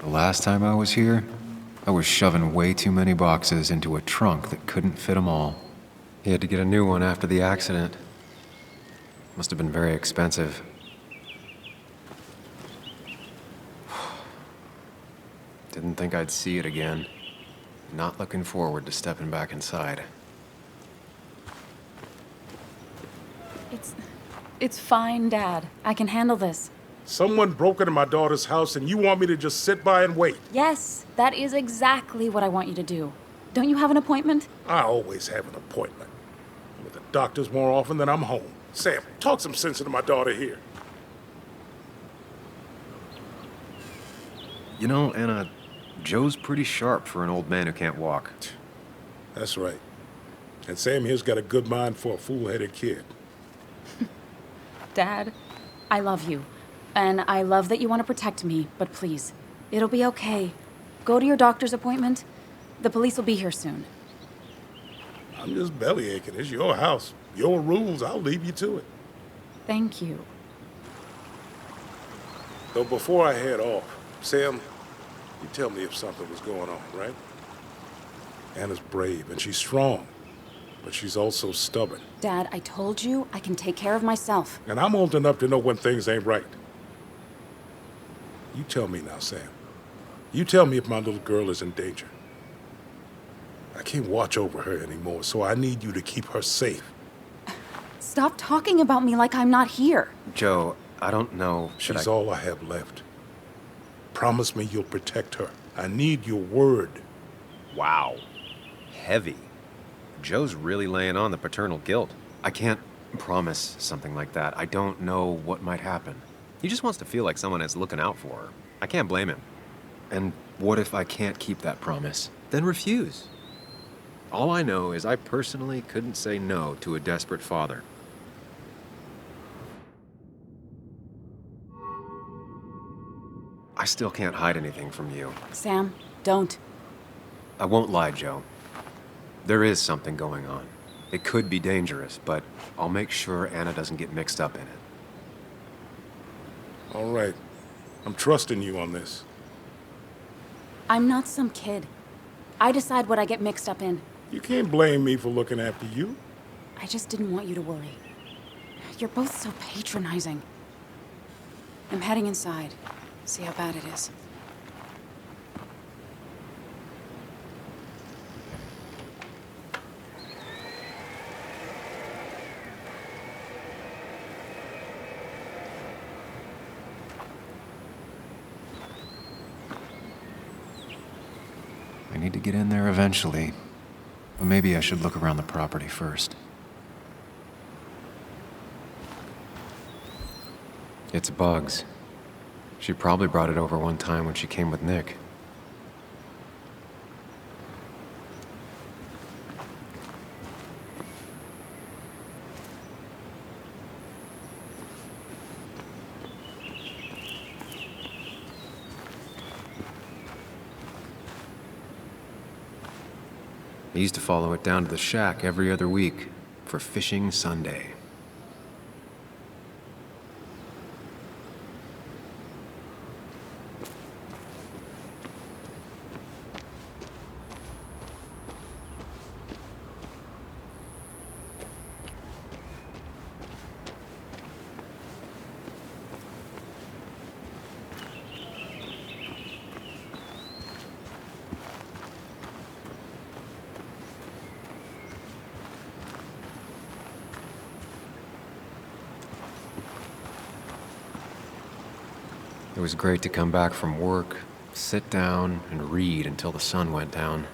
The last time I was here, I was shoving way too many boxes into a trunk that couldn't fit them all. He had to get a new one after the accident. Must have been very expensive. Didn't think I'd see it again. Not looking forward to stepping back inside. It's fine, Dad. I can handle this. Someone broke into my daughter's house and you want me to just sit by and wait? Yes, that is exactly what I want you to do. Don't you have an appointment? I always have an appointment. I'm with the doctors more often than I'm home. Sam, talk some sense into my daughter here. You know, Anna, Joe's pretty sharp for an old man who can't walk. That's right. And Sam here's got a good mind for a fool-headed kid. Dad, I love you. And I love that you want to protect me, but please, it'll be okay. Go to your doctor's appointment. The police will be here soon. I'm just bellyaching. It's your house. Your rules. I'll leave you to it. Thank you. Though before I head off, Sam, you tell me if something was going on, right? Anna's brave and she's strong, but she's also stubborn. Dad, I told you I can take care of myself. And I'm old enough to know when things ain't right. You tell me now, Sam. You tell me if my little girl is in danger. I can't watch over her anymore, so I need you to keep her safe. Stop talking about me like I'm not here. Joe, I don't know. She's all I have left. Promise me you'll protect her. I need your word. Wow. Heavy. Joe's really laying on the paternal guilt. I can't promise something like that. I don't know what might happen. He just wants to feel like someone is looking out for her. I can't blame him. And what if I can't keep that promise? Then refuse. All I know is I personally couldn't say no to a desperate father. I still can't hide anything from you. Sam, don't. I won't lie, Joe. There is something going on. It could be dangerous, but I'll make sure Anna doesn't get mixed up in it. All right. I'm trusting you on this. I'm not some kid. I decide what I get mixed up in. You can't blame me for looking after you. I just didn't want you to worry. You're both so patronizing. I'm heading inside. See how bad it is. I need to get in there eventually, but maybe I should look around the property first. It's Bugs. She probably brought it over one time when she came with Nick. I used to follow it down to the shack every other week for Fishing Sunday. It was great to come back from work, sit down, and read until the sun went down.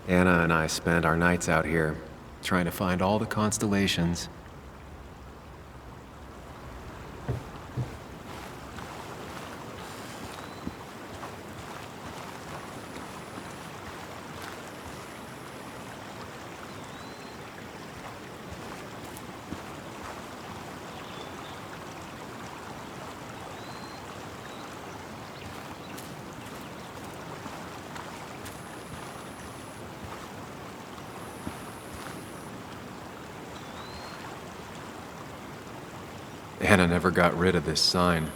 Anna and I spent our nights out here, trying to find all the constellations. Anna never got rid of this sign.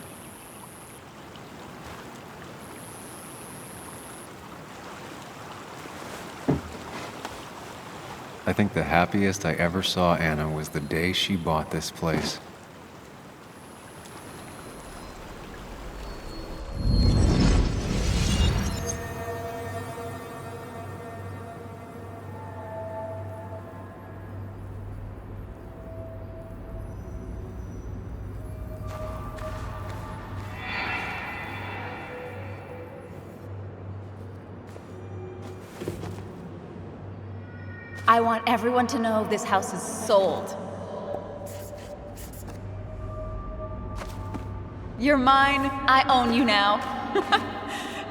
I think the happiest I ever saw Anna was the day she bought this place. I want everyone to know this house is sold. You're mine. I own you now.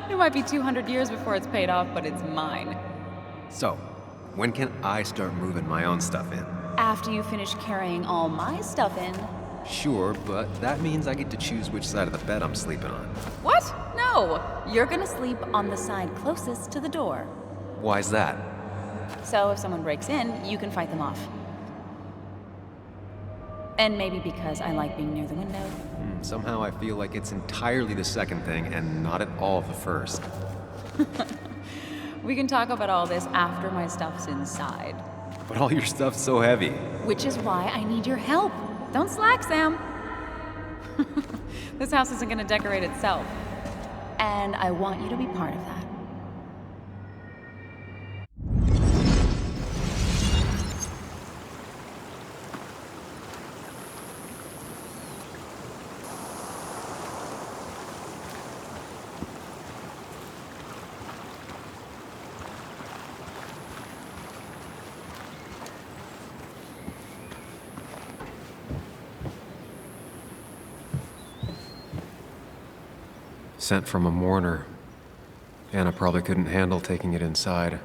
It might be 200 years before it's paid off, but it's mine. So, when can I start moving my own stuff in? After you finish carrying all my stuff in. Sure, but that means I get to choose which side of the bed I'm sleeping on. What? No. You're gonna sleep on the side closest to the door. Why's that? So if someone breaks in, you can fight them off. And maybe because I like being near the window. Somehow I feel like it's entirely the second thing and not at all the first. We can talk about all this after my stuff's inside. But all your stuff's so heavy. Which is why I need your help. Don't slack, Sam. This house isn't gonna decorate itself. And I want you to be part of that. Sent from a mourner. Anna probably couldn't handle taking it inside.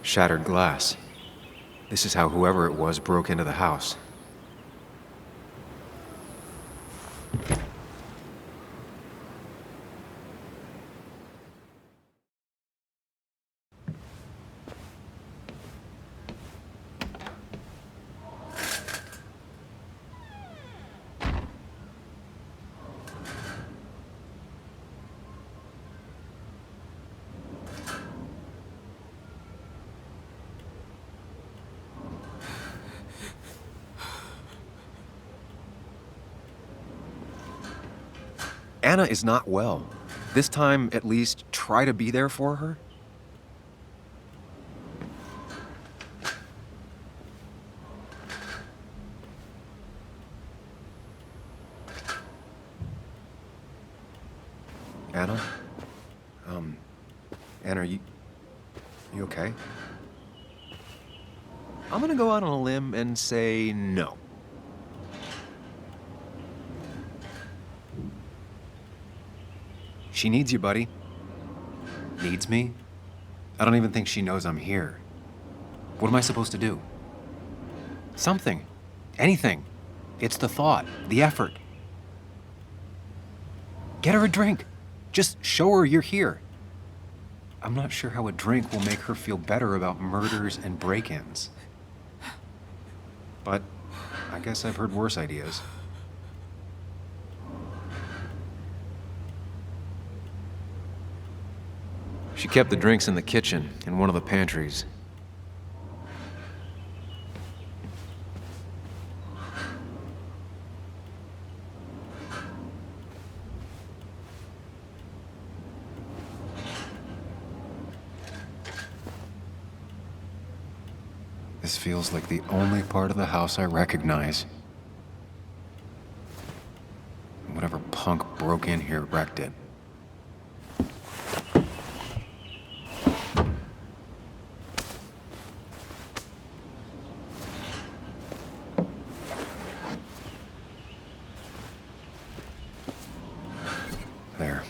Shattered glass. This is how whoever it was broke into the house. Anna is not well. This time, at least, try to be there for her. Anna? Anna, are you okay? I'm gonna go out on a limb and say no. She needs you, buddy. Needs me? I don't even think she knows I'm here. What am I supposed to do? Something. Anything. It's the thought, the effort. Get her a drink. Just show her you're here. I'm not sure how a drink will make her feel better about murders and break-ins. But I guess I've heard worse ideas. She kept the drinks in the kitchen, in one of the pantries. This feels like the only part of the house I recognize. Whatever punk broke in here wrecked it. There.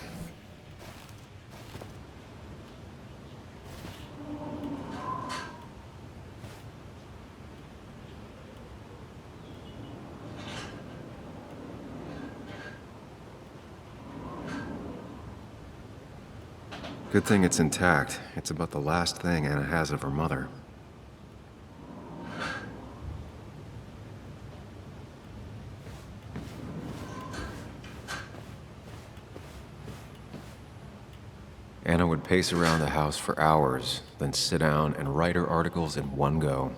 Good thing it's intact. It's about the last thing Anna has of her mother. Anna would pace around the house for hours, then sit down and write her articles in one go.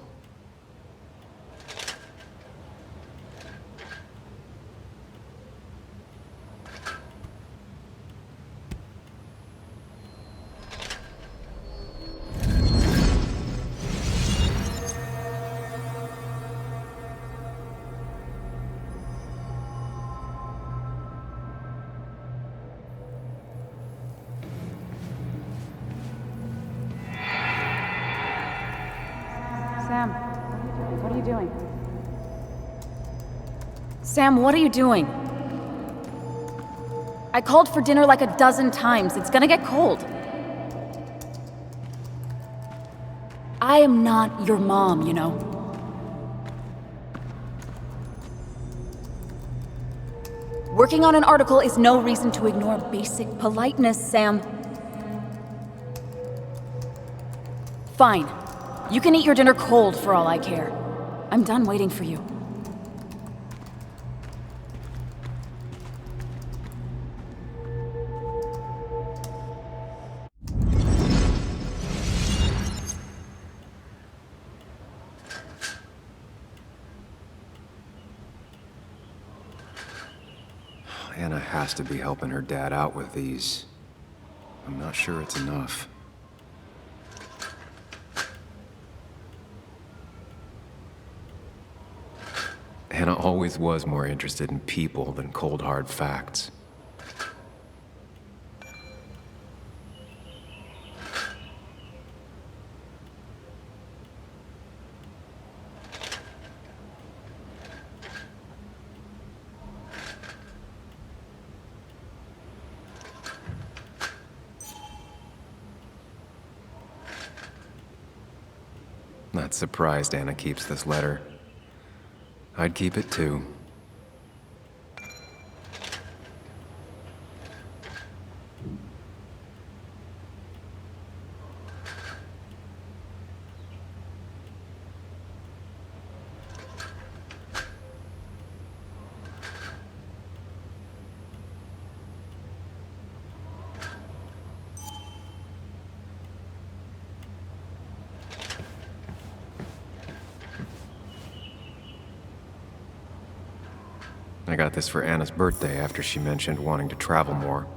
Sam, what are you doing? Sam, what are you doing? I called for dinner like a dozen times. It's gonna get cold. I am not your mom, you know. Working on an article is no reason to ignore basic politeness, Sam. Fine. You can eat your dinner cold for all I care. I'm done waiting for you. Anna has to be helping her dad out with these. I'm not sure it's enough. Anna always was more interested in people than cold, hard facts. Not surprised Anna keeps this letter. I'd keep it too. I got this for Anna's birthday after she mentioned wanting to travel more.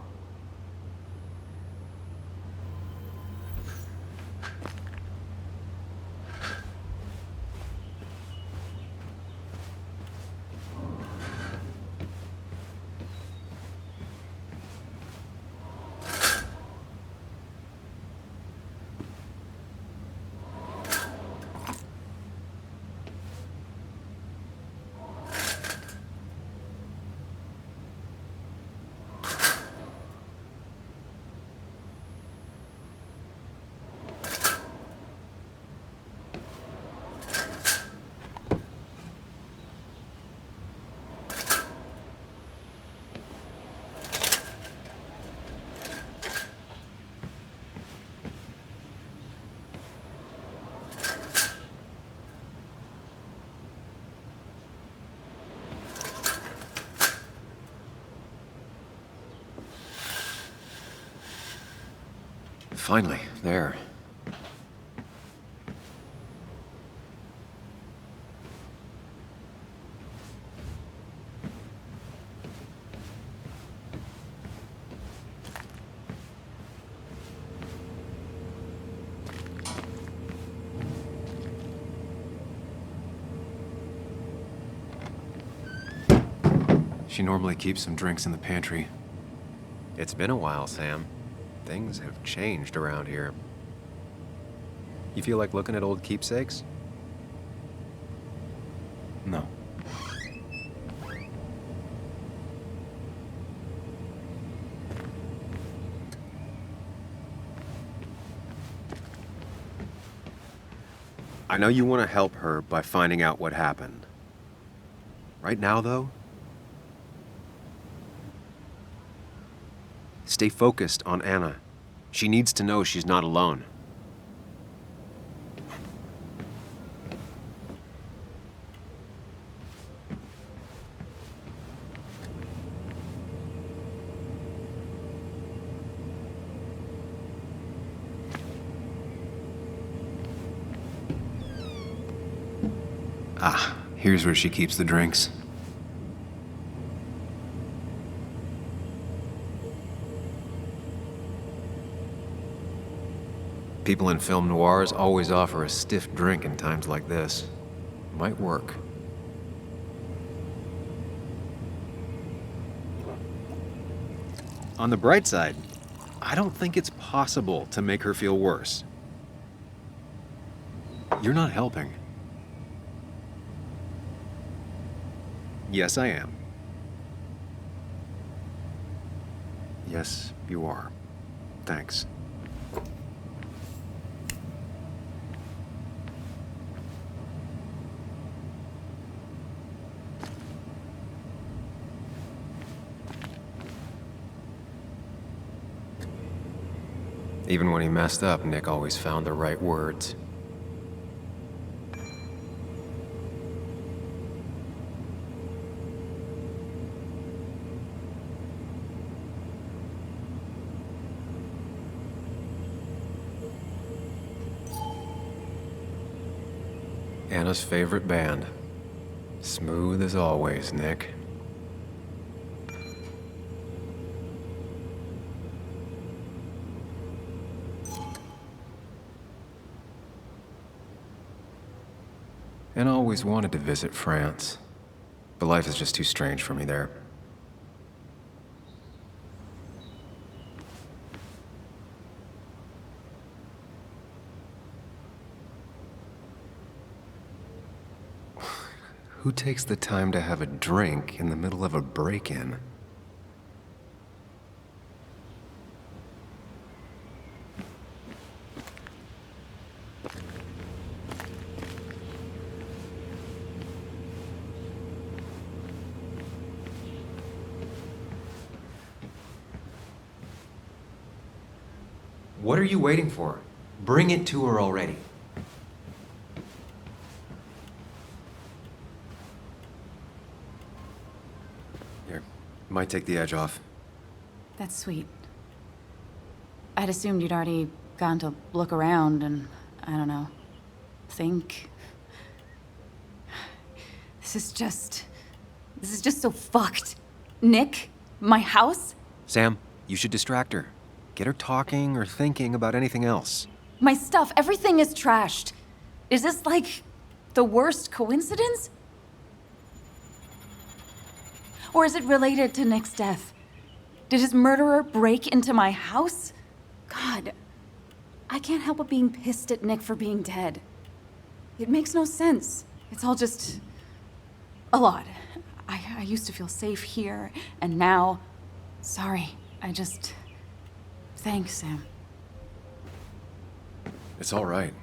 Finally, there. She normally keeps some drinks in the pantry. It's been a while, Sam. Things have changed around here. You feel like looking at old keepsakes? No. I know you want to help her by finding out what happened. Right now, though, stay focused on Anna. She needs to know she's not alone. Ah, here's where she keeps the drinks. People in film noirs always offer a stiff drink in times like this. Might work. On the bright side, I don't think it's possible to make her feel worse. You're not helping. Yes, I am. Yes, you are. Thanks. Even when he messed up, Nick always found the right words. Anna's favorite band. Smooth as always, Nick. And I always wanted to visit France, but life is just too strange for me there. Who takes the time to have a drink in the middle of a break-in? What are you waiting for? Bring it to her already. Here, might take the edge off. That's sweet. I'd assumed you'd already gone to look around and, I don't know, think. This is just so fucked. Nick? My house? Sam, you should distract her. Get her talking or thinking about anything else. My stuff, everything is trashed. Is this like the worst coincidence? Or is it related to Nick's death? Did his murderer break into my house? God, I can't help but being pissed at Nick for being dead. It makes no sense. It's all just a lot. I used to feel safe here, and now, sorry, thanks, Sam. It's all right.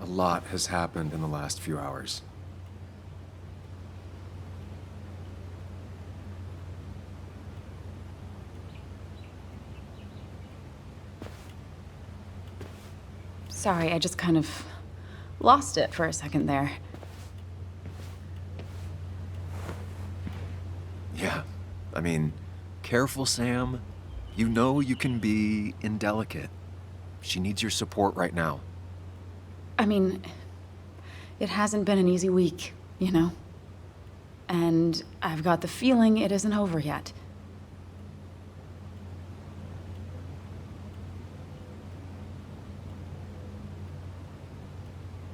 A lot has happened in the last few hours. Sorry, I just kind of lost it for a second there. Yeah, I mean, careful, Sam. You know you can be indelicate. She needs your support right now. I mean, it hasn't been an easy week, you know? And I've got the feeling it isn't over yet.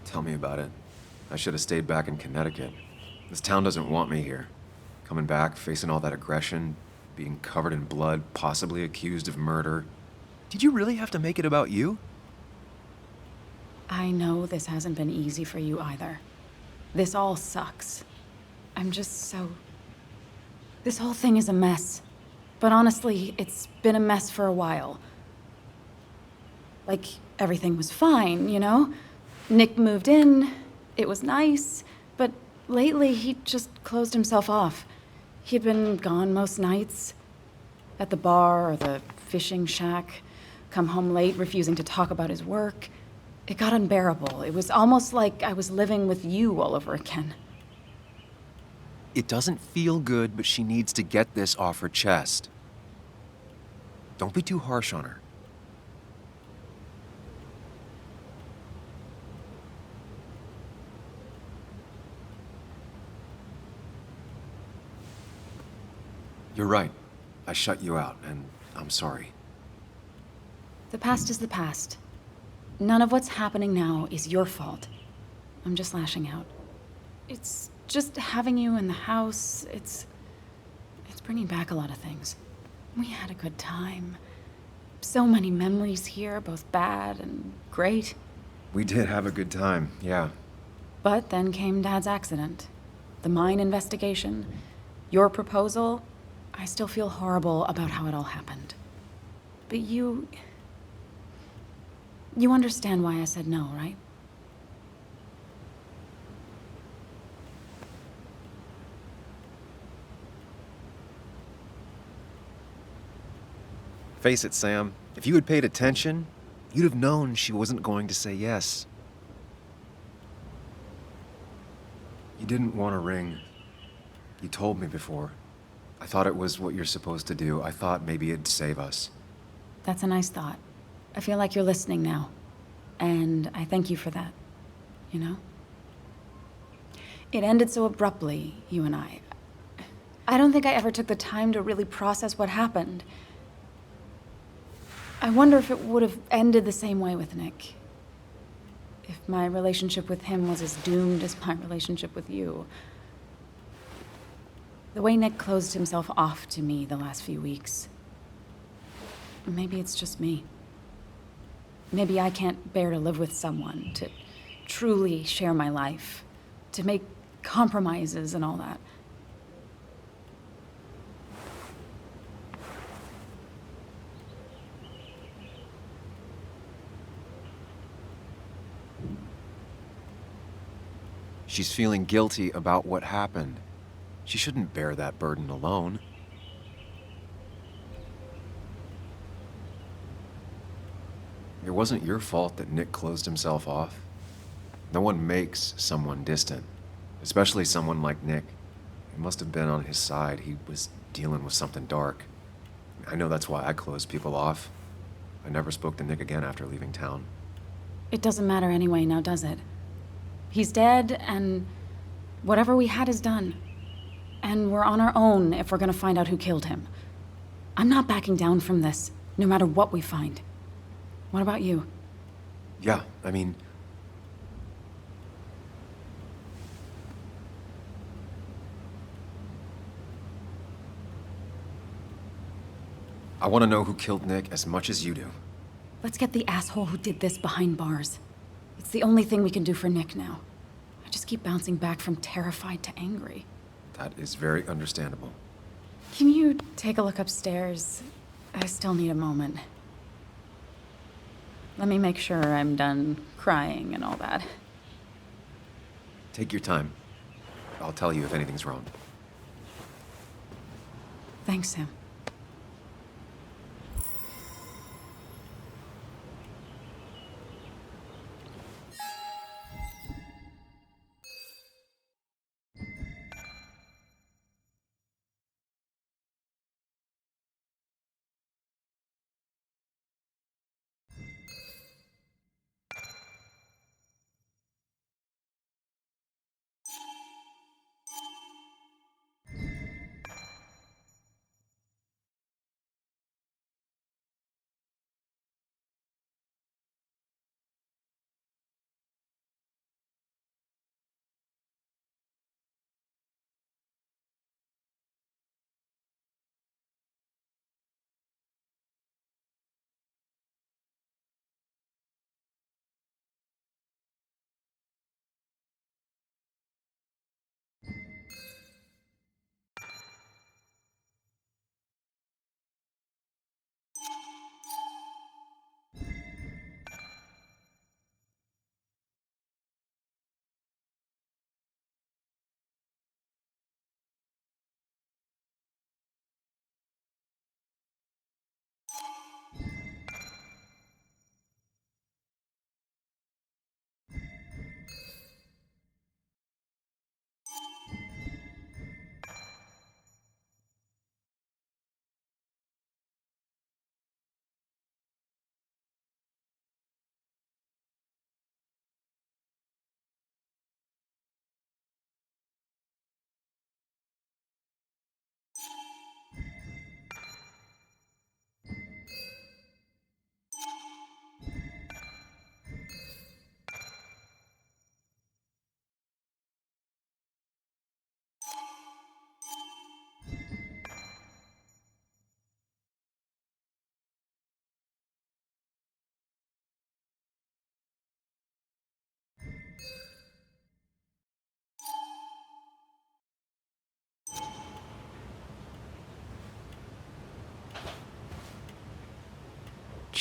Tell me about it. I should have stayed back in Connecticut. This town doesn't want me here. Coming back, facing all that aggression, being covered in blood, possibly accused of murder. Did you really have to make it about you? I know this hasn't been easy for you either. This all sucks. I'm just so... This whole thing is a mess. But honestly, it's been a mess for a while. Like, everything was fine, you know? Nick moved in, it was nice, but lately he just closed himself off. He'd been gone most nights. At the bar or the fishing shack. come home late, refusing to talk about his work. It got unbearable. It was almost like I was living with you all over again. It doesn't feel good, but she needs to get this off her chest. Don't be too harsh on her. You're right. I shut you out, and I'm sorry. The past is the past. None of what's happening now is your fault. I'm just lashing out. It's just having you in the house. It's bringing back a lot of things. We had a good time. So many memories here, both bad and great. We did have a good time, yeah. But then came Dad's accident. The mine investigation. Your proposal. I still feel horrible about how it all happened. But you understand why I said no, right? Face it, Sam. If you had paid attention, you'd have known she wasn't going to say yes. You didn't want a ring. You told me before. I thought it was what you're supposed to do. I thought maybe it'd save us. That's a nice thought. I feel like you're listening now. And I thank you for that. You know? It ended so abruptly, you and I. I don't think I ever took the time to really process what happened. I wonder if it would have ended the same way with Nick. If my relationship with him was as doomed as my relationship with you. The way Nick closed himself off to me the last few weeks. Maybe it's just me. Maybe I can't bear to live with someone, to truly share my life, to make compromises and all that. She's feeling guilty about what happened. She shouldn't bear that burden alone. It wasn't your fault that Nick closed himself off. No one makes someone distant, especially someone like Nick. It must have been on his side. He was dealing with something dark. I know that's why I closed people off. I never spoke to Nick again after leaving town. It doesn't matter anyway, now does it? He's dead, and whatever we had is done. And we're on our own if we're gonna find out who killed him. I'm not backing down from this, no matter what we find. What about you? Yeah, I mean... I want to know who killed Nick as much as you do. Let's get the asshole who did this behind bars. It's the only thing we can do for Nick now. I just keep bouncing back from terrified to angry. That is very understandable. Can you take a look upstairs? I still need a moment. Let me make sure I'm done crying and all that. Take your time. I'll tell you if anything's wrong. Thanks, Sam.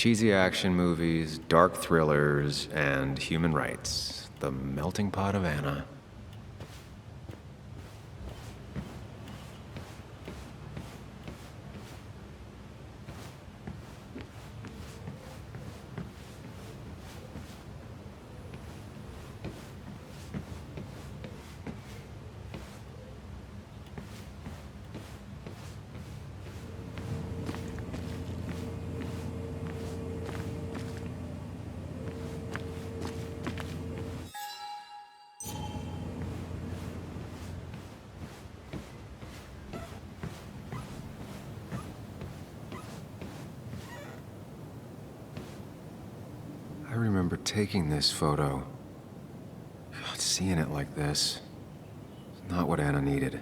cheesy action movies, dark thrillers, and human rights. The melting pot of Anna. I remember taking this photo. God, seeing it like this. It's not what Anna needed.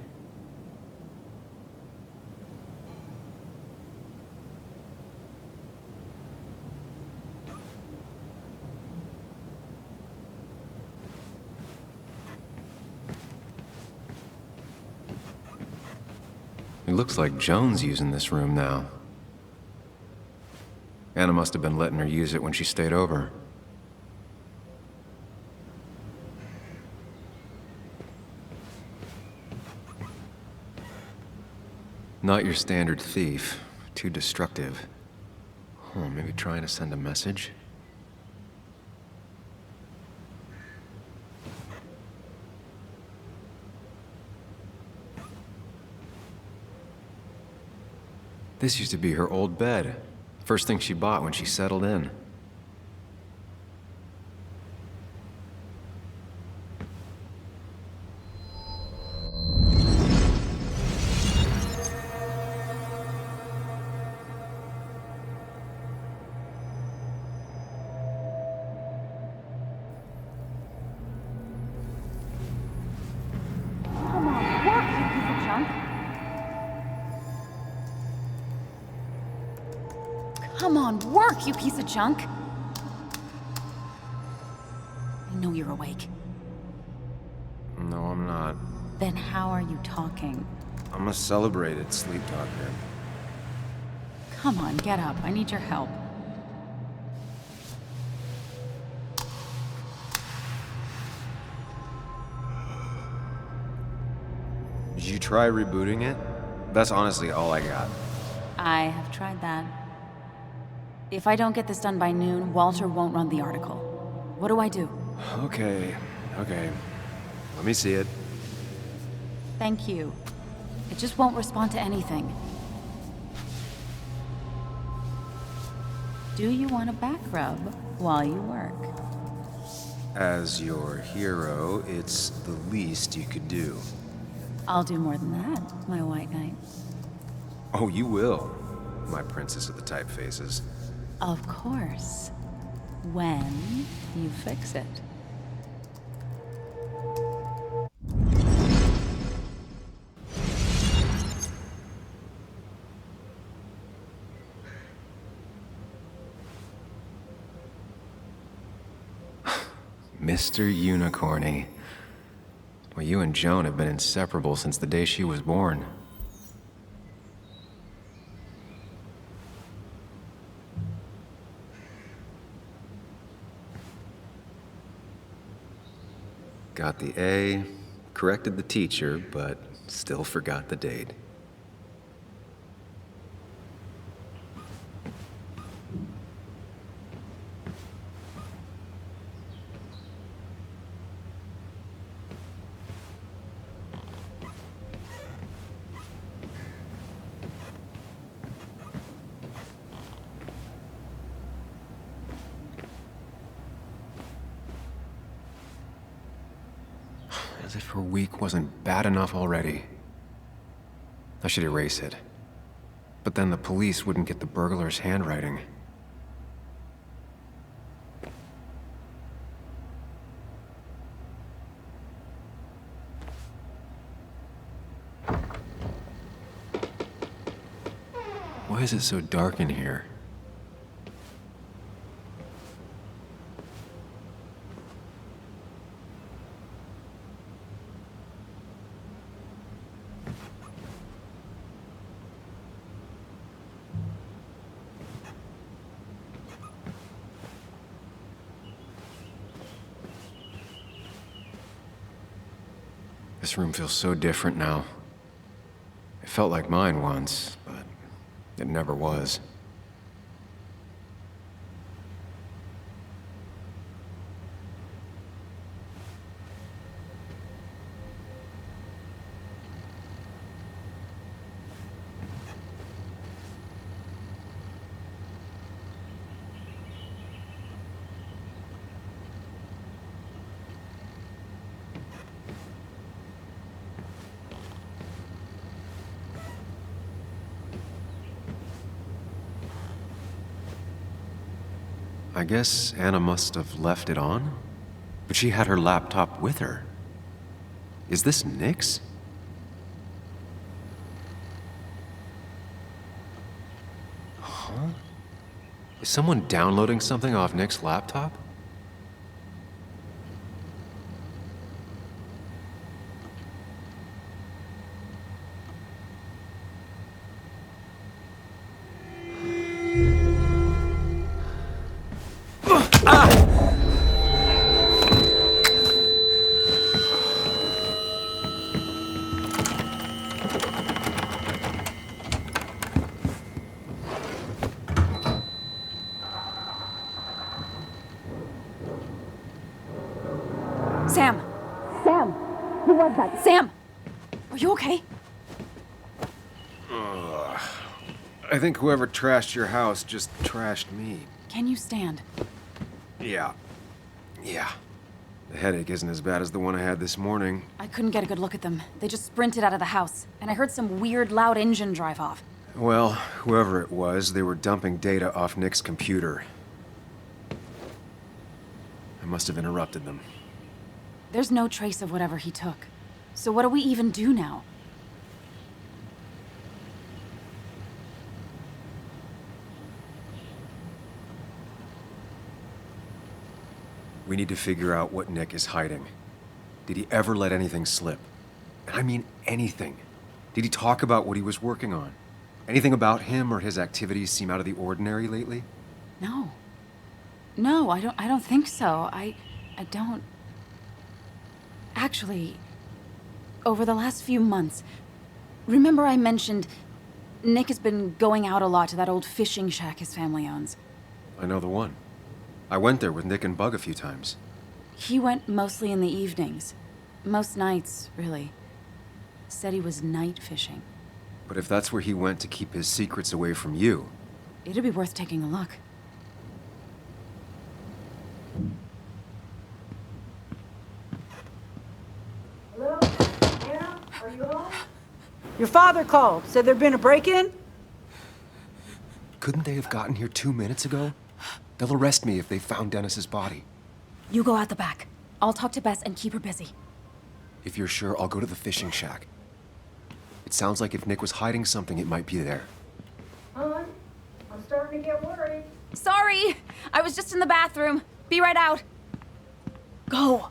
It looks like Joan's using this room now. Anna must have been letting her use it when she stayed over. Not your standard thief. Too destructive. Oh, maybe trying to send a message? This used to be her old bed. First thing she bought when she settled in. Come on, work, you piece of junk. Come on, work, you piece of junk. I know you're awake. No, I'm not. Then how are you talking? I'm a celebrated sleep talker. Come on, get up. I need your help. Did you try rebooting it? That's honestly all I got. I have tried that. If I don't get this done by noon, Walter won't run the article. What do I do? Okay. Let me see it. Thank you. It just won't respond to anything. Do you want a back rub while you work? As your hero, it's the least you could do. I'll do more than that, my white knight. Oh, you will, my princess of the typefaces. Of course. When you fix it. Mr. Unicorny. Well, you and Joan have been inseparable since the day she was born. Got the A, corrected the teacher, but still forgot the date. As if her week wasn't bad enough already. I should erase it. But then the police wouldn't get the burglar's handwriting. Why is it so dark in here? This room feels so different now. It felt like mine once, but it never was. I guess Anna must have left it on, but she had her laptop with her. Is this Nick's? Huh? Is someone downloading something off Nick's laptop? Sam! Sam! Who was that? Sam! Are you okay? I think whoever trashed your house just trashed me. Can you stand? Yeah. The headache isn't as bad as the one I had this morning. I couldn't get a good look at them. They just sprinted out of the house, and I heard some weird, loud engine drive off. Well, whoever it was, they were dumping data off Nick's computer. I must have interrupted them. There's no trace of whatever he took. So what do we even do now? We need to figure out what Nick is hiding. Did he ever let anything slip? And I mean anything. Did he talk about what he was working on? Anything about him or his activities seem out of the ordinary lately? No. No, I don't think so. I don't... Actually, over the last few months, remember I mentioned Nick has been going out a lot to that old fishing shack his family owns. I know the one. I went there with Nick and Bug a few times. He went mostly in the evenings. Most nights, really. Said he was night fishing. But if that's where he went to keep his secrets away from you... It'd be worth taking a look. Hello? Anna? Are you home? Your father called. Said there'd been a break-in? Couldn't they have gotten here 2 minutes ago? They'll arrest me if they found Dennis's body. You go out the back. I'll talk to Bess and keep her busy. If you're sure, I'll go to the fishing shack. It sounds like if Nick was hiding something, it might be there. Hon, I'm starting to get worried. Sorry! I was just in the bathroom. Be right out. Go!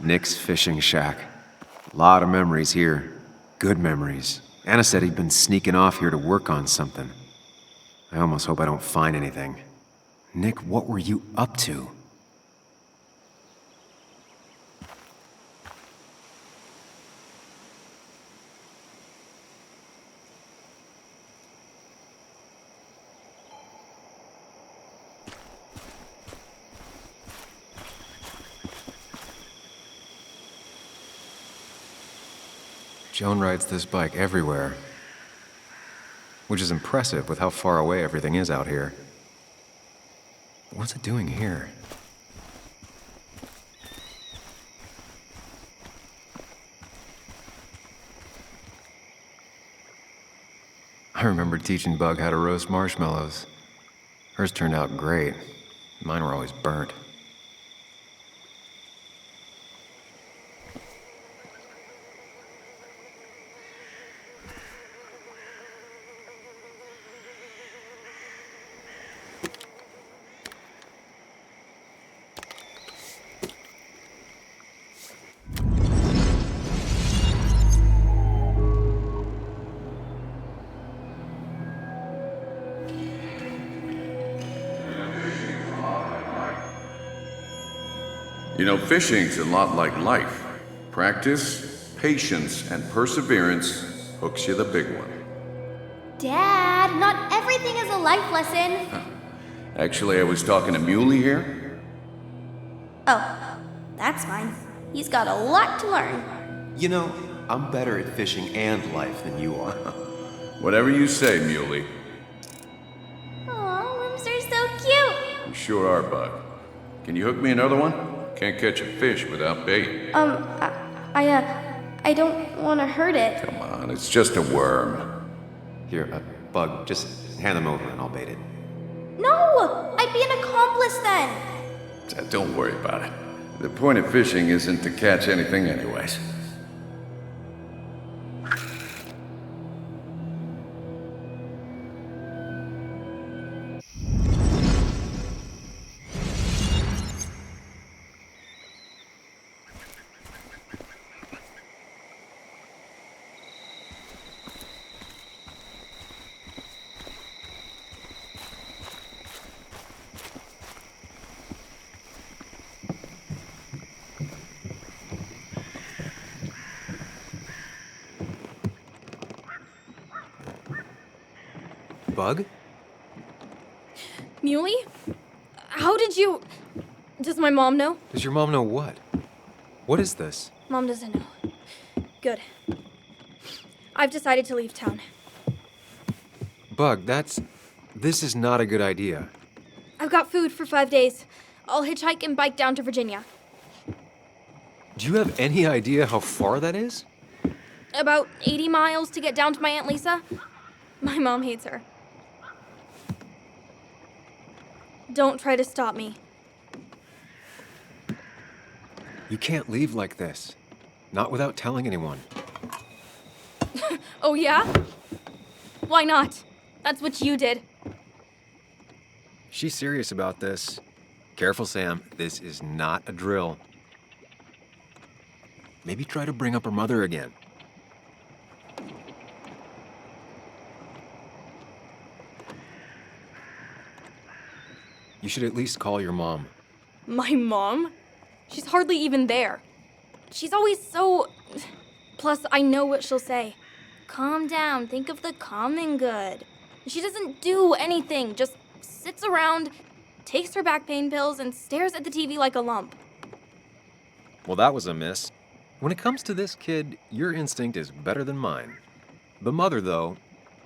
Nick's fishing shack. A lot of memories here. Good memories. Anna said he'd been sneaking off here to work on something. I almost hope I don't find anything. Nick, what were you up to? Joan rides this bike everywhere, which is impressive with how far away everything is out here. What's it doing here? I remember teaching Bug how to roast marshmallows. Hers turned out great. Mine were always burnt. Fishing's a lot like life. Practice, patience, and perseverance hooks you the big one. Dad, not everything is a life lesson. Actually, I was talking to Muley here. Oh, that's fine. He's got a lot to learn. You know, I'm better at fishing and life than you are. Whatever you say, Muley. Aw, worms are so cute. You sure are, Bug. Can you hook me another one? Can't catch a fish without bait. I don't want to hurt it. Come on, it's just a worm. Here, Bug, just hand them over and I'll bait it. No! I'd be an accomplice then. Don't worry about it. The point of fishing isn't to catch anything anyways. Bug? Muley? How did you... Does my mom know? Does your mom know what? What is this? Mom doesn't know. Good. I've decided to leave town. Bug, this is not a good idea. I've got food for 5 days. I'll hitchhike and bike down to Virginia. Do you have any idea how far that is? About 80 miles to get down to my Aunt Lisa. My mom hates her. Don't try to stop me. You can't leave like this. Not without telling anyone. Oh, yeah? Why not? That's what you did. She's serious about this. Careful, Sam. This is not a drill. Maybe try to bring up her mother again. You should at least call your mom. My mom? She's hardly even there. She's always so... Plus, I know what she'll say. Calm down, think of the common good. She doesn't do anything, just sits around, takes her back pain pills, and stares at the TV like a lump. Well, that was a miss. When it comes to this kid, your instinct is better than mine. The mother, though,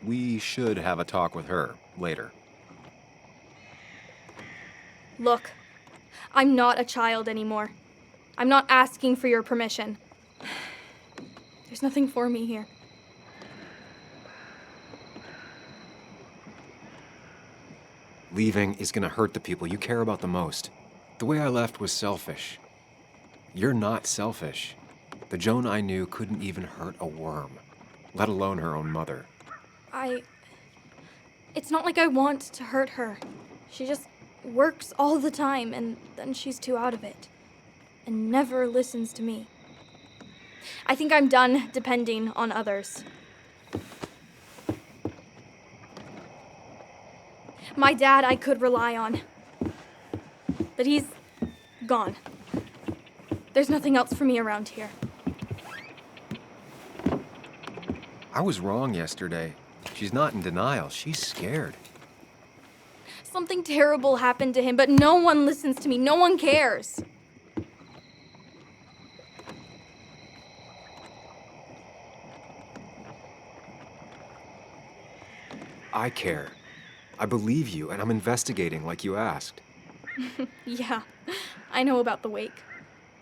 we should have a talk with her later. Look, I'm not a child anymore. I'm not asking for your permission. There's nothing for me here. Leaving is gonna hurt the people you care about the most. The way I left was selfish. You're not selfish. The Joan I knew couldn't even hurt a worm, let alone her own mother. It's not like I want to hurt her. She just works all the time, and then she's too out of it. And never listens to me. I think I'm done depending on others. My dad I could rely on. But he's gone. There's nothing else for me around here. I was wrong yesterday. She's not in denial. She's scared. Something terrible happened to him, but no one listens to me. No one cares. I care. I believe you, and I'm investigating like you asked. Yeah, I know about the wake.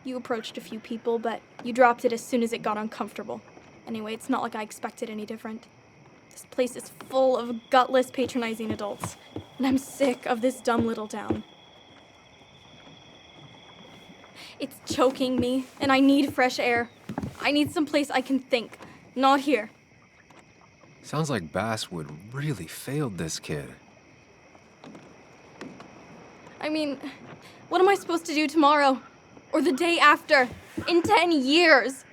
You approached a few people, but you dropped it as soon as it got uncomfortable. Anyway, it's not like I expected any different. This place is full of gutless, patronizing adults, and I'm sick of this dumb little town. It's choking me, and I need fresh air. I need someplace I can think, not here. Sounds like Basswood really failed this kid. I mean, what am I supposed to do tomorrow? Or the day after? In 10 years?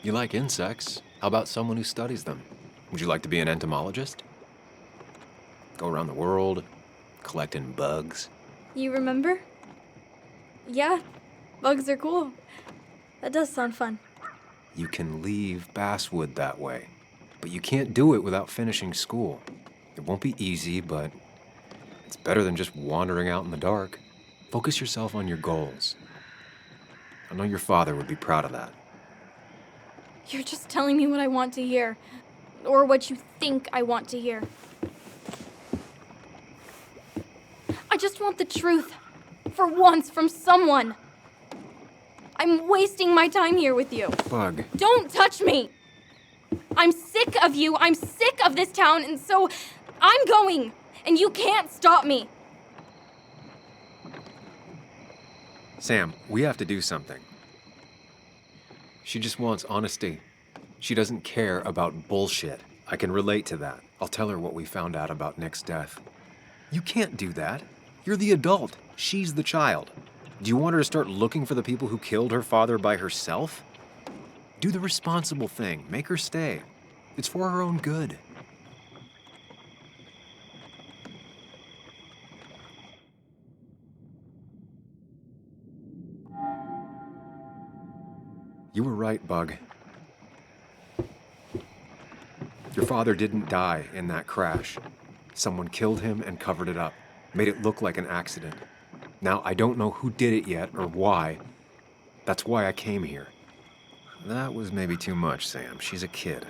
You like insects. How about someone who studies them? Would you like to be an entomologist? go around the world, collecting bugs. You remember? Yeah, bugs are cool. That does sound fun. You can leave Basswood that way, but you can't do it without finishing school. It won't be easy, but it's better than just wandering out in the dark. Focus yourself on your goals. I know your father would be proud of that. You're just telling me what I want to hear. Or what you think I want to hear. I just want the truth. For once, from someone. I'm wasting my time here with you. Bug. Don't touch me! I'm sick of you. I'm sick of this town, and so I'm going. And you can't stop me. Sam, we have to do something. She just wants honesty. She doesn't care about bullshit. I can relate to that. I'll tell her what we found out about Nick's death. You can't do that. You're the adult. She's the child. Do you want her to start looking for the people who killed her father by herself? Do the responsible thing. Make her stay. It's for her own good. You were right, Bug. Your father didn't die in that crash. Someone killed him and covered it up, made it look like an accident. Now, I don't know who did it yet or why. That's why I came here. That was maybe too much, Sam. She's a kid.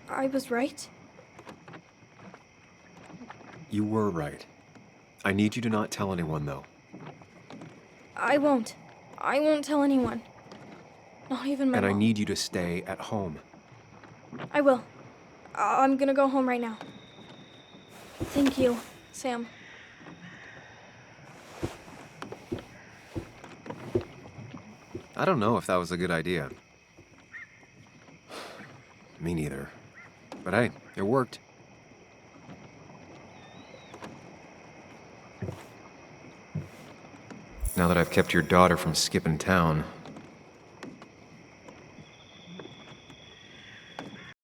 I was right. You were right. I need you to not tell anyone, though. I won't. I won't tell anyone. Not even my And I mom. need you to stay at home. I will. I'm gonna go home right now. Thank you, Sam. I don't know if that was a good idea. Me neither. But hey, it worked. Now that I've kept your daughter from skipping town,